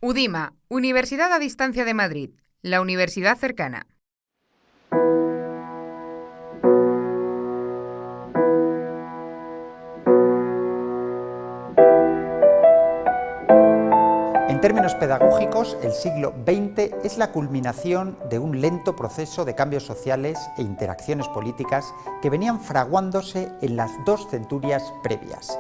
UDIMA, Universidad a Distancia de Madrid, la universidad cercana. En términos pedagógicos, el siglo XX es la culminación de un lento proceso de cambios sociales e interacciones políticas que venían fraguándose en las dos centurias previas.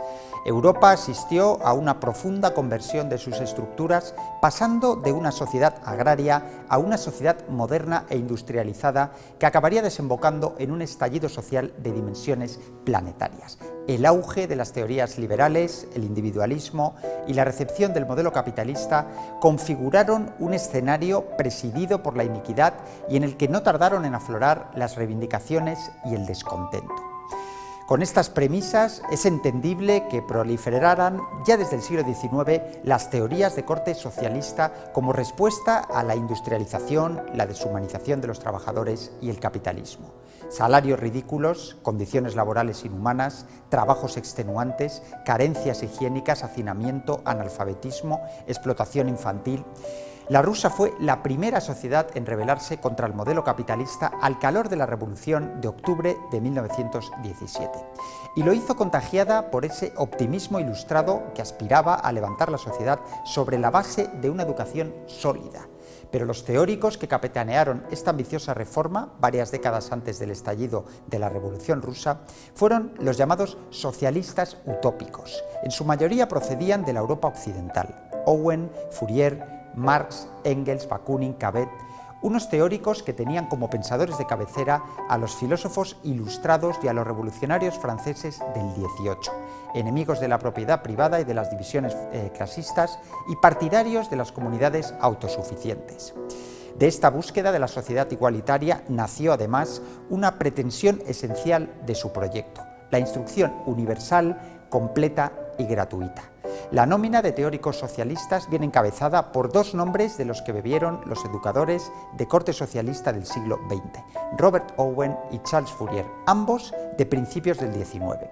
Europa asistió a una profunda conversión de sus estructuras, pasando de una sociedad agraria a una sociedad moderna e industrializada que acabaría desembocando en un estallido social de dimensiones planetarias. El auge de las teorías liberales, el individualismo y la recepción del modelo capitalista configuraron un escenario presidido por la iniquidad y en el que no tardaron en aflorar las reivindicaciones y el descontento. Con estas premisas es entendible que proliferaran ya desde el siglo XIX las teorías de corte socialista como respuesta a la industrialización, la deshumanización de los trabajadores y el capitalismo. Salarios ridículos, condiciones laborales inhumanas, trabajos extenuantes, carencias higiénicas, hacinamiento, analfabetismo, explotación infantil. La rusa fue la primera sociedad en rebelarse contra el modelo capitalista al calor de la Revolución de octubre de 1917. Y lo hizo contagiada por ese optimismo ilustrado que aspiraba a levantar la sociedad sobre la base de una educación sólida. Pero los teóricos que capitanearon esta ambiciosa reforma, varias décadas antes del estallido de la Revolución rusa, fueron los llamados socialistas utópicos. En su mayoría procedían de la Europa occidental. Owen, Fourier, Marx, Engels, Bakunin, Cabet, unos teóricos que tenían como pensadores de cabecera a los filósofos ilustrados y a los revolucionarios franceses del XVIII, enemigos de la propiedad privada y de las divisiones clasistas y partidarios de las comunidades autosuficientes. De esta búsqueda de la sociedad igualitaria nació además una pretensión esencial de su proyecto: la instrucción universal, completa y gratuita. La nómina de teóricos socialistas viene encabezada por dos nombres de los que bebieron los educadores de corte socialista del siglo XX, Robert Owen y Charles Fourier, ambos de principios del XIX.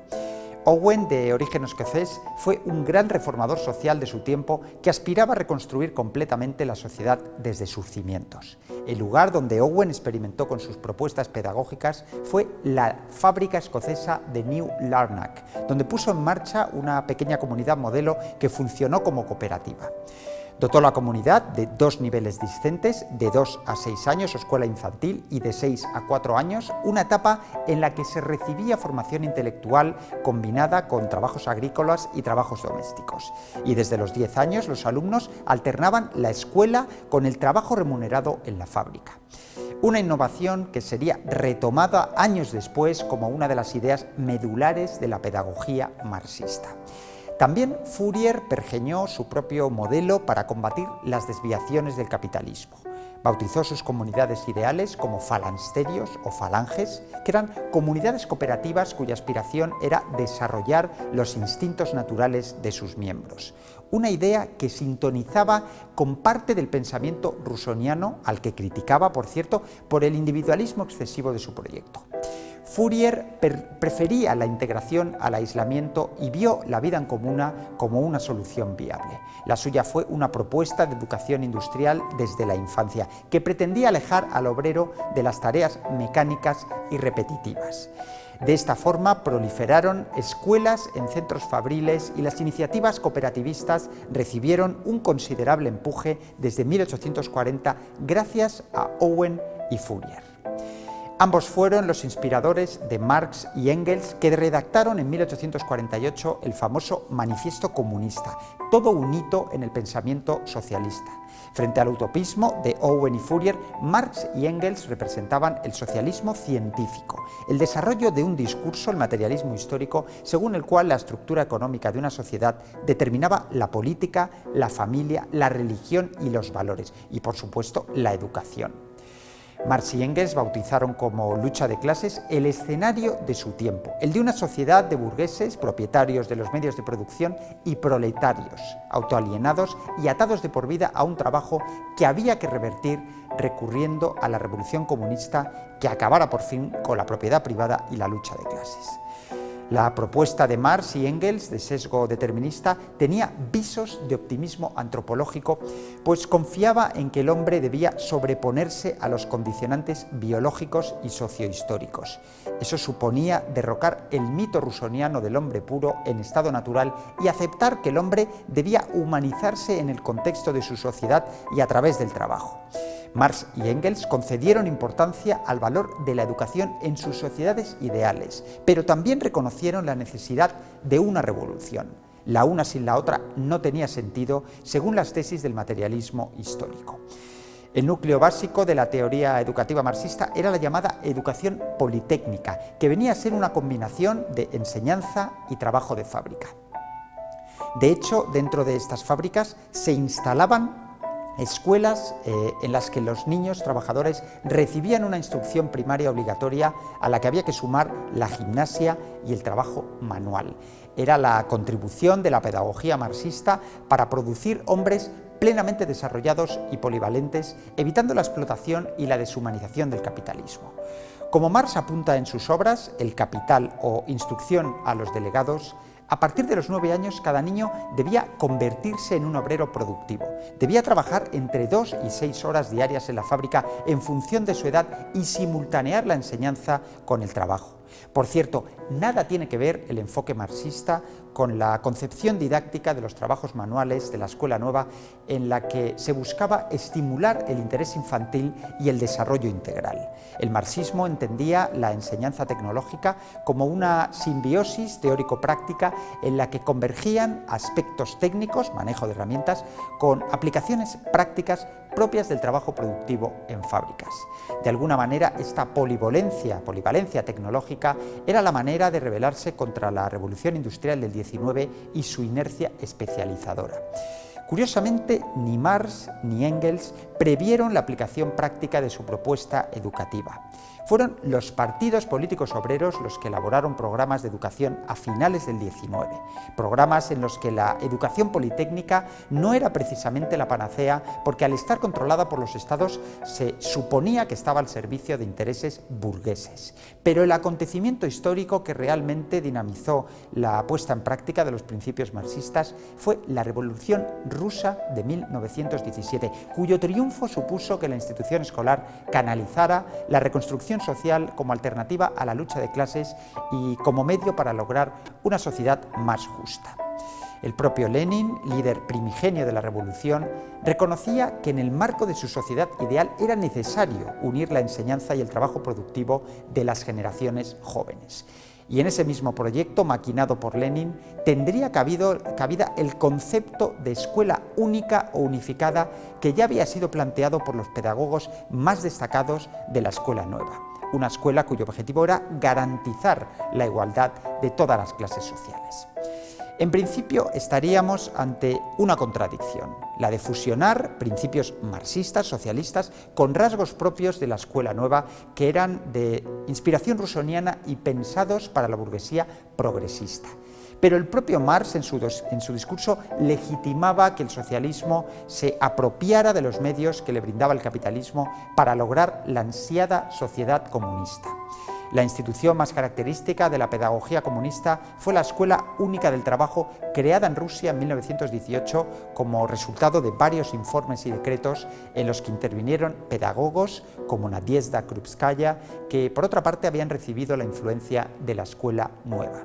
Owen, de origen escocés, fue un gran reformador social de su tiempo que aspiraba a reconstruir completamente la sociedad desde sus cimientos. El lugar donde Owen experimentó con sus propuestas pedagógicas fue la fábrica escocesa de New Larnac, donde puso en marcha una pequeña comunidad modelo que funcionó como cooperativa. Dotó la comunidad de dos niveles discentes, de 2 a 6 años, escuela infantil, y de 6 a 4 años, una etapa en la que se recibía formación intelectual combinada con trabajos agrícolas y trabajos domésticos. Y desde los 10 años los alumnos alternaban la escuela con el trabajo remunerado en la fábrica. Una innovación que sería retomada años después como una de las ideas medulares de la pedagogía marxista. También Fourier pergeñó su propio modelo para combatir las desviaciones del capitalismo. Bautizó sus comunidades ideales como falansterios o falanges, que eran comunidades cooperativas cuya aspiración era desarrollar los instintos naturales de sus miembros. Una idea que sintonizaba con parte del pensamiento rusoniano, al que criticaba, por cierto, por el individualismo excesivo de su proyecto. Fourier prefería la integración al aislamiento y vio la vida en comuna como una solución viable. La suya fue una propuesta de educación industrial desde la infancia, que pretendía alejar al obrero de las tareas mecánicas y repetitivas. De esta forma proliferaron escuelas en centros fabriles y las iniciativas cooperativistas recibieron un considerable empuje desde 1840 gracias a Owen y Fourier. Ambos fueron los inspiradores de Marx y Engels, que redactaron en 1848 el famoso Manifiesto Comunista, todo un hito en el pensamiento socialista. Frente al utopismo de Owen y Fourier, Marx y Engels representaban el socialismo científico, el desarrollo de un discurso, el materialismo histórico, según el cual la estructura económica de una sociedad determinaba la política, la familia, la religión y los valores, y por supuesto la educación. Marx y Engels bautizaron como lucha de clases el escenario de su tiempo, el de una sociedad de burgueses, propietarios de los medios de producción, y proletarios, autoalienados y atados de por vida a un trabajo que había que revertir recurriendo a la revolución comunista que acabara por fin con la propiedad privada y la lucha de clases. La propuesta de Marx y Engels de sesgo determinista tenía visos de optimismo antropológico, pues confiaba en que el hombre debía sobreponerse a los condicionantes biológicos y sociohistóricos. Eso suponía derrocar el mito rusoniano del hombre puro en estado natural y aceptar que el hombre debía humanizarse en el contexto de su sociedad y a través del trabajo. Marx y Engels concedieron importancia al valor de la educación en sus sociedades ideales, pero también reconocieron la necesidad de una revolución. La una sin la otra no tenía sentido, según las tesis del materialismo histórico. El núcleo básico de la teoría educativa marxista era la llamada educación politécnica, que venía a ser una combinación de enseñanza y trabajo de fábrica. De hecho, dentro de estas fábricas se instalaban escuelas en las que los niños trabajadores recibían una instrucción primaria obligatoria a la que había que sumar la gimnasia y el trabajo manual. Era la contribución de la pedagogía marxista para producir hombres plenamente desarrollados y polivalentes, evitando la explotación y la deshumanización del capitalismo. Como Marx apunta en sus obras, El Capital o Instrucción a los delegados, a partir de los 9 años, cada niño debía convertirse en un obrero productivo. Debía trabajar entre 2 y 6 horas diarias en la fábrica en función de su edad y simultanear la enseñanza con el trabajo. Por cierto, nada tiene que ver el enfoque marxista con la concepción didáctica de los trabajos manuales de la Escuela Nueva, en la que se buscaba estimular el interés infantil y el desarrollo integral. El marxismo entendía la enseñanza tecnológica como una simbiosis teórico-práctica en la que convergían aspectos técnicos, manejo de herramientas, con aplicaciones prácticas propias del trabajo productivo en fábricas. De alguna manera, esta polivalencia tecnológica era la manera de rebelarse contra la revolución industrial del 19 y su inercia especializadora. Curiosamente, ni Marx ni Engels previeron la aplicación práctica de su propuesta educativa. Fueron los partidos políticos obreros los que elaboraron programas de educación a finales del 19, programas en los que la educación politécnica no era precisamente la panacea, porque al estar controlada por los estados se suponía que estaba al servicio de intereses burgueses. Pero el acontecimiento histórico que realmente dinamizó la puesta en práctica de los principios marxistas fue la Revolución Rusa de 1917, cuyo triunfo supuso que la institución escolar canalizara la reconstrucción social como alternativa a la lucha de clases y como medio para lograr una sociedad más justa. El propio Lenin, líder primigenio de la revolución, reconocía que en el marco de su sociedad ideal era necesario unir la enseñanza y el trabajo productivo de las generaciones jóvenes. Y en ese mismo proyecto, maquinado por Lenin, tendría cabida el concepto de escuela única o unificada que ya había sido planteado por los pedagogos más destacados de la Escuela Nueva. Una escuela cuyo objetivo era garantizar la igualdad de todas las clases sociales. En principio estaríamos ante una contradicción, la de fusionar principios marxistas, socialistas, con rasgos propios de la Escuela Nueva que eran de inspiración rusoniana y pensados para la burguesía progresista. Pero el propio Marx en su discurso legitimaba que el socialismo se apropiara de los medios que le brindaba el capitalismo para lograr la ansiada sociedad comunista. La institución más característica de la pedagogía comunista fue la Escuela Única del Trabajo, creada en Rusia en 1918 como resultado de varios informes y decretos en los que intervinieron pedagogos como Nadiezhda Krupskaya, que por otra parte habían recibido la influencia de la Escuela Nueva.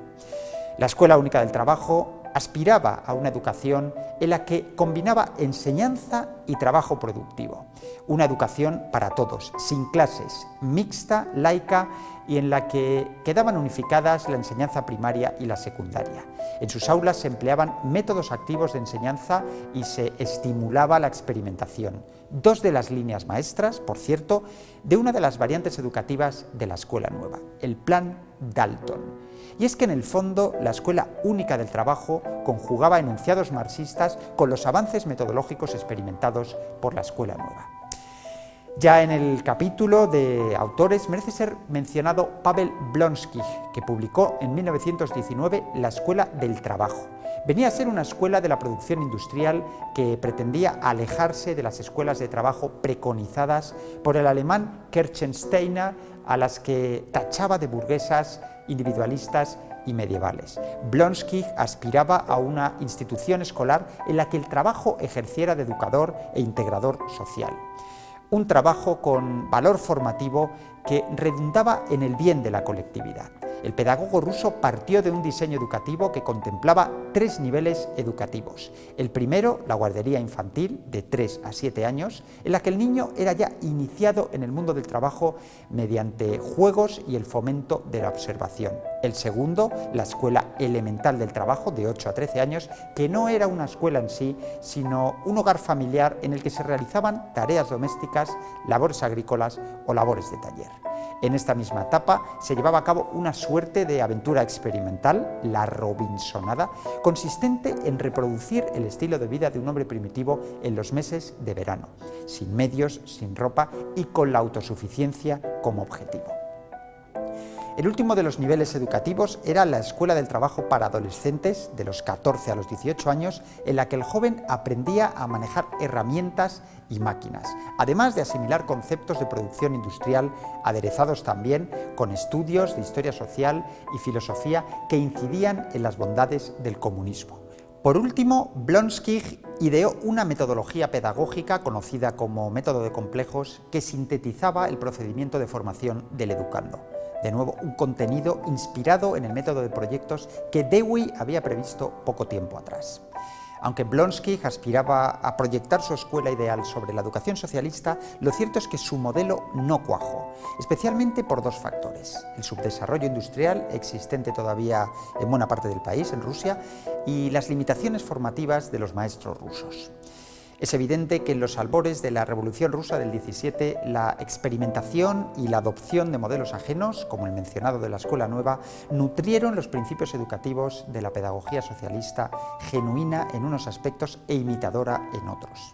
La Escuela Única del Trabajo aspiraba a una educación en la que combinaba enseñanza y trabajo productivo. Una educación para todos, sin clases, mixta, laica y en la que quedaban unificadas la enseñanza primaria y la secundaria. En sus aulas se empleaban métodos activos de enseñanza y se estimulaba la experimentación. Dos de las líneas maestras, por cierto, de una de las variantes educativas de la Escuela Nueva, el Plan Dalton. Y es que en el fondo la Escuela Única del Trabajo conjugaba enunciados marxistas con los avances metodológicos experimentados por la Escuela Nueva. Ya en el capítulo de autores merece ser mencionado Pavel Blonsky, que publicó en 1919 La Escuela del Trabajo. Venía a ser una escuela de la producción industrial que pretendía alejarse de las escuelas de trabajo preconizadas por el alemán Kerstensteiner, a las que tachaba de burguesas, individualistas y medievales. Blonsky aspiraba a una institución escolar en la que el trabajo ejerciera de educador e integrador social. Un trabajo con valor formativo que redundaba en el bien de la colectividad. El pedagogo ruso partió de un diseño educativo que contemplaba 3 niveles educativos. El primero, la guardería infantil, de 3 a 7 años, en la que el niño era ya iniciado en el mundo del trabajo mediante juegos y el fomento de la observación. El segundo, la escuela elemental del trabajo, de 8 a 13 años, que no era una escuela en sí, sino un hogar familiar en el que se realizaban tareas domésticas, labores agrícolas o labores de taller. En esta misma etapa se llevaba a cabo una suerte de aventura experimental, la Robinsonada, consistente en reproducir el estilo de vida de un hombre primitivo en los meses de verano, sin medios, sin ropa y con la autosuficiencia como objetivo. El último de los niveles educativos era la escuela del trabajo para adolescentes de los 14 a los 18 años, en la que el joven aprendía a manejar herramientas y máquinas, además de asimilar conceptos de producción industrial aderezados también con estudios de historia social y filosofía que incidían en las bondades del comunismo. Por último, Blonsky ideó una metodología pedagógica conocida como método de complejos que sintetizaba el procedimiento de formación del educando. De nuevo, un contenido inspirado en el método de proyectos que Dewey había previsto poco tiempo atrás. Aunque Blonsky aspiraba a proyectar su escuela ideal sobre la educación socialista, lo cierto es que su modelo no cuajó, especialmente por 2 factores: el subdesarrollo industrial existente todavía en buena parte del país, en Rusia, y las limitaciones formativas de los maestros rusos. Es evidente que en los albores de la Revolución Rusa del 17, la experimentación y la adopción de modelos ajenos, como el mencionado de la Escuela Nueva, nutrieron los principios educativos de la pedagogía socialista, genuina en unos aspectos e imitadora en otros.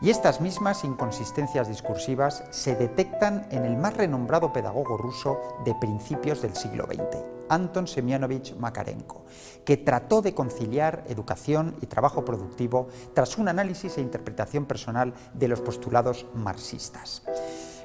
Y estas mismas inconsistencias discursivas se detectan en el más renombrado pedagogo ruso de principios del siglo XX, Anton Semyonovich Makarenko, que trató de conciliar educación y trabajo productivo tras un análisis e interpretación personal de los postulados marxistas.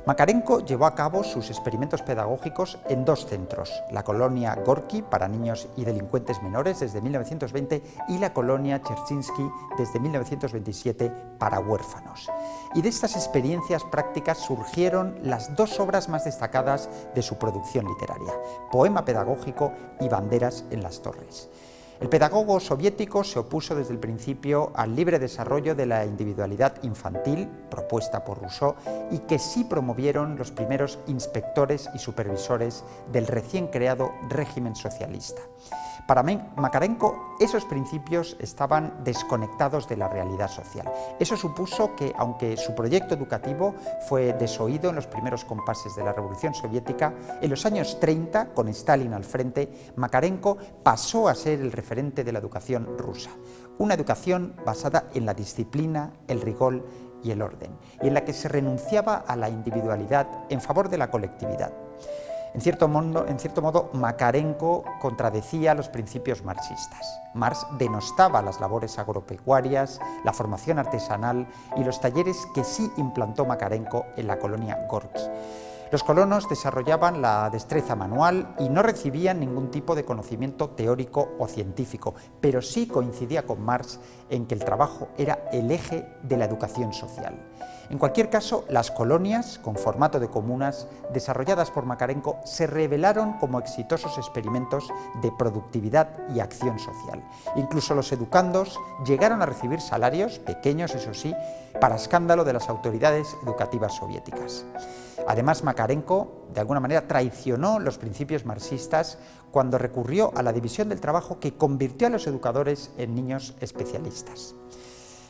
Makarenko llevó a cabo sus experimentos pedagógicos en 2 centros, la colonia Gorki para niños y delincuentes menores desde 1920 y la colonia Cherchinsky desde 1927 para huérfanos. Y de estas experiencias prácticas surgieron las 2 obras más destacadas de su producción literaria, Poema pedagógico y Banderas en las torres. El pedagogo soviético se opuso desde el principio al libre desarrollo de la individualidad infantil, propuesta por Rousseau, y que sí promovieron los primeros inspectores y supervisores del recién creado régimen socialista. Para Makarenko, esos principios estaban desconectados de la realidad social. Eso supuso que, aunque su proyecto educativo fue desoído en los primeros compases de la Revolución Soviética, en los años 30, con Stalin al frente, Makarenko pasó a ser el referente de la educación rusa. Una educación basada en la disciplina, el rigor y el orden, y en la que se renunciaba a la individualidad en favor de la colectividad. En cierto modo, Makarenko contradecía los principios marxistas. Marx denostaba las labores agropecuarias, la formación artesanal y los talleres que sí implantó Makarenko en la colonia Gorki. Los colonos desarrollaban la destreza manual y no recibían ningún tipo de conocimiento teórico o científico, pero sí coincidía con Marx en que el trabajo era el eje de la educación social. En cualquier caso, las colonias, con formato de comunas, desarrolladas por Makarenko, se revelaron como exitosos experimentos de productividad y acción social. Incluso los educandos llegaron a recibir salarios, pequeños eso sí, para escándalo de las autoridades educativas soviéticas. Además, Makarenko, de alguna manera, traicionó los principios marxistas cuando recurrió a la división del trabajo que convirtió a los educadores en niños especialistas.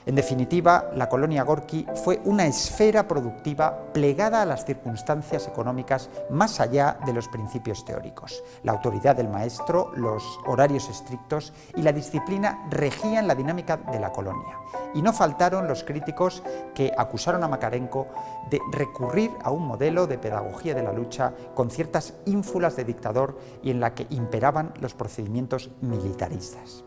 En definitiva, la colonia Gorki fue una esfera productiva plegada a las circunstancias económicas más allá de los principios teóricos. La autoridad del maestro, los horarios estrictos y la disciplina regían la dinámica de la colonia. Y no faltaron los críticos que acusaron a Makarenko de recurrir a un modelo de pedagogía de la lucha con ciertas ínfulas de dictador y en la que imperaban los procedimientos militaristas.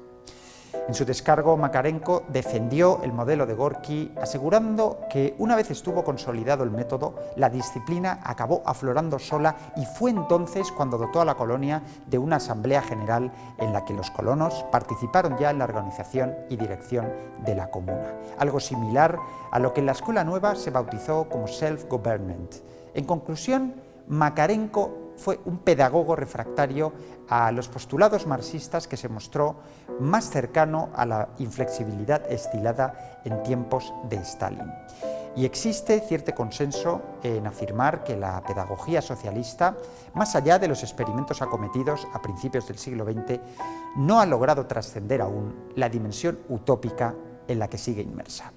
En su descargo, Makarenko defendió el modelo de Gorky, asegurando que una vez estuvo consolidado el método, la disciplina acabó aflorando sola y fue entonces cuando dotó a la colonia de una asamblea general en la que los colonos participaron ya en la organización y dirección de la comuna, algo similar a lo que en la Escuela Nueva se bautizó como self-government. En conclusión, Makarenko fue un pedagogo refractario a los postulados marxistas que se mostró más cercano a la inflexibilidad estilada en tiempos de Stalin. Y existe cierto consenso en afirmar que la pedagogía socialista, más allá de los experimentos acometidos a principios del siglo XX, no ha logrado trascender aún la dimensión utópica en la que sigue inmersa.